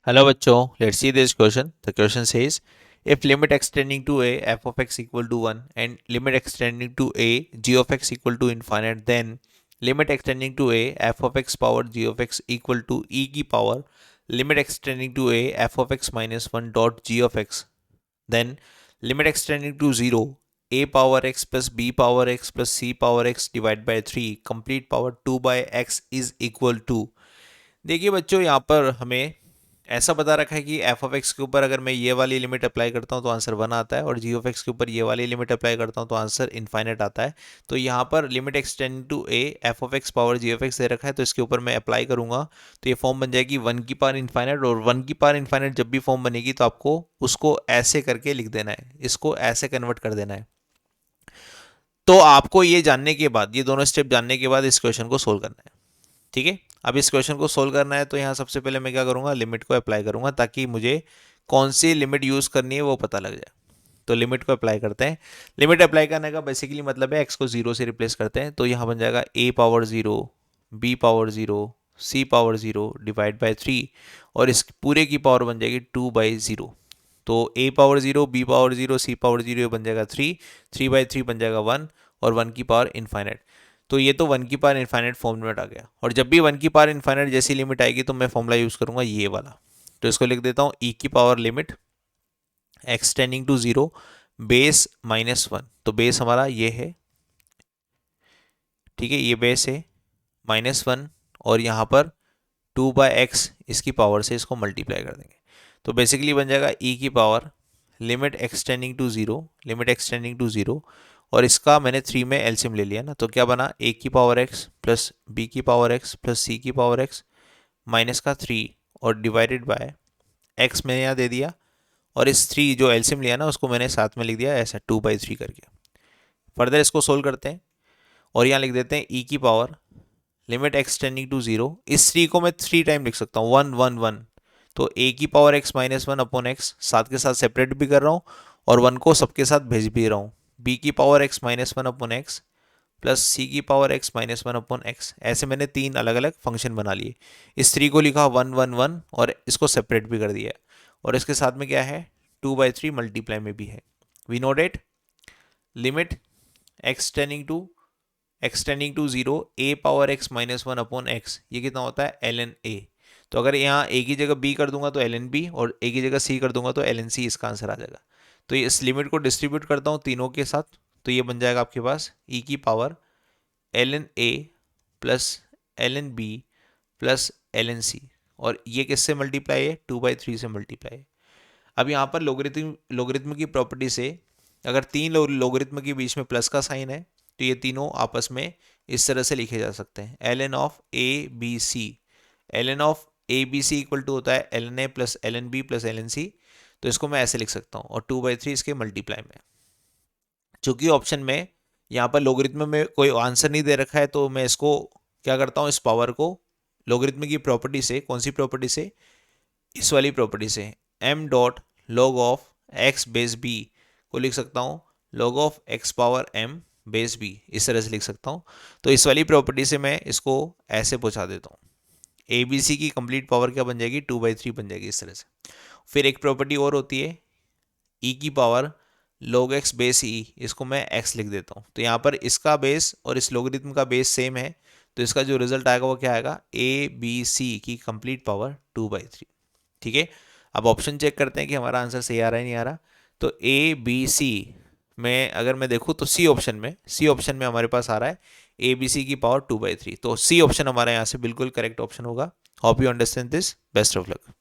Hello bachcho, let's see this question. The question says, if limit extending to a f of x equal to 1 and limit extending to a g of x equal to infinite, then limit extending to a f of x power g of x equal to e की power limit extending to a f of x minus 1 dot g of x, then limit extending to 0 a power x plus b power x plus c power x divided by 3 complete power 2 by x is equal to। देखिए बच्चों, यहाँ पर हमें ऐसा बता रखा है कि एफ ऑफ एक्स के ऊपर अगर मैं ये वाली लिमिट अप्लाई करता हूँ तो आंसर 1 आता है, और जी ऑफ एक्स के ऊपर ये वाली लिमिट अप्लाई करता हूँ तो आंसर इनफाइनाइट आता है। तो यहाँ पर limit extend to A F of X power G of X दे रखा है, तो इसके ऊपर मैं अप्लाई करूंगा तो ये फॉर्म बन जाएगी 1 की पावर इनफाइनाइट। और 1 की पावर इनफाइनाइट जब भी फॉर्म बनेगी तो आपको उसको ऐसे करके लिख देना है, इसको ऐसे कन्वर्ट कर देना है। तो आपको ये जानने के बाद, ये दोनों स्टेप जानने के बाद इस क्वेश्चन को सोल्व करना है। ठीक है, अब इस क्वेश्चन को सोल्व करना है तो यहाँ सबसे पहले मैं क्या करूँगा, लिमिट को अप्लाई करूँगा ताकि मुझे कौन सी लिमिट यूज़ करनी है वो पता लग जाए। तो लिमिट को अप्लाई करते हैं। लिमिट अप्लाई करने का बेसिकली मतलब है एक्स को जीरो से रिप्लेस करते हैं, तो यहाँ बन जाएगा A power zero, B power zero, C power zero divide by 3, और इस पूरे की पावर बन जाएगी 2/0। तो A power zero, B power zero, C power zero बन जाएगा 3, 3/3 बन जाएगा 1, और 1 की पावर इनफाइनाइट। तो ये तो 1 की पावर इनफाइनाइट फॉर्मूला आ गया, और जब भी 1 की पावर इनफाइनाइट जैसी लिमिट आएगी तो मैं फॉर्मूला यूज़ करूंगा ये वाला। तो इसको लिख देता हूँ ई की power limit x tending to 0 base -1। तो बेस हमारा ये है, ठीक है, ये बेस है -1, और यहाँ पर 2/x इसकी पावर से इसको मल्टीप्लाई कर देंगे। तो बेसिकली बन जाएगा ई की power limit extending to 0, limit extending to 0, और इसका मैंने 3 में एलसीएम ले लिया ना, तो क्या बना, ए की पावर एक्स प्लस बी की पावर एक्स प्लस सी की पावर एक्स माइनस का 3 और डिवाइडेड बाय एक्स मैंने यहाँ दे दिया, और इस 3 जो एलसीएम लिया ना उसको मैंने साथ में लिख दिया ऐसा 2/3 करके। फर्दर इसको सोल्व करते हैं और यहाँ लिख देते हैं ई की पावर लिमिट एक्सटेंडिंग टू 0। इस 3 को मैं 3 टाइम लिख सकता हूँ, 1 1 1। तो ए की पावर एक्स -1 अपॉन एक्स साथ के साथ सेपरेट भी कर रहा हूँ और 1 को सबके साथ भेज भी रहा हूँ। बी की power x -1 upon X plus C की पावर एक्स -1 अपॉन एक्स, ऐसे मैंने 3 अलग अलग फंक्शन बना लिए। इस 3 को लिखा 1 1 1 और इसको सेपरेट भी कर दिया, और इसके साथ में क्या है 2/3 मल्टीप्लाई में भी है। We know that limit extending to 0 a power x -1 upon x, ये कितना होता है ln a। तो अगर यहाँ a की जगह b कर दूंगा तो ln b, और a की जगह c कर दूंगा तो ln c, इसका आंसर आ जाएगा। तो इस लिमिट को डिस्ट्रीब्यूट करता हूँ तीनों के साथ, तो ये बन जाएगा आपके पास e की power ln a plus ln b plus ln c, और ये किससे मल्टीप्लाई है 2/3 से मल्टीप्लाई है। अब यहाँ पर लोगरिथम की प्रॉपर्टी से अगर 3 लोगरिथम के बीच में प्लस का साइन है तो ये तीनों आपस में इस तरह से लिखे जा सकते हैं, ln of A B C. ln of A B C equal to होता है ln A plus ln B plus ln C. तो इसको मैं ऐसे लिख सकता हूँ, और 2/3 इसके मल्टीप्लाई में। चूंकि ऑप्शन में यहाँ पर लोगरिथम में कोई आंसर नहीं दे रखा है तो मैं इसको क्या करता हूँ, इस पावर को लोगरिथम की प्रॉपर्टी से, कौन सी प्रॉपर्टी से, इस वाली प्रॉपर्टी से, m dot log of x base b को लिख सकता हूँ log of x power m base b, इस तरह से लिख सकता हूँ। तो इस वाली प्रॉपर्टी से मैं इसको ऐसे पहुँचा देता हूँ, ए बी सी की कंप्लीट पावर क्या बन जाएगी 2/3 बन जाएगी इस तरह से। फिर एक प्रॉपर्टी और होती है e की power log x base e, इसको मैं x लिख देता हूँ। तो यहाँ पर इसका बेस और इस लोगरिथम का बेस सेम है, तो इसका जो रिजल्ट आएगा वो क्या आएगा, ए बी सी की कंप्लीट पावर 2/3। ठीक है, अब ऑप्शन चेक करते हैं कि हमारा आंसर सही आ रहा है नहीं आ रहा। तो ए बी सी में अगर मैं देखूँ तो सी ऑप्शन में हमारे पास आ रहा है ए बी सी की पावर 2/3, तो सी ऑप्शन हमारा यहाँ से बिल्कुल करेक्ट ऑप्शन होगा। Hope you understand this, best of luck.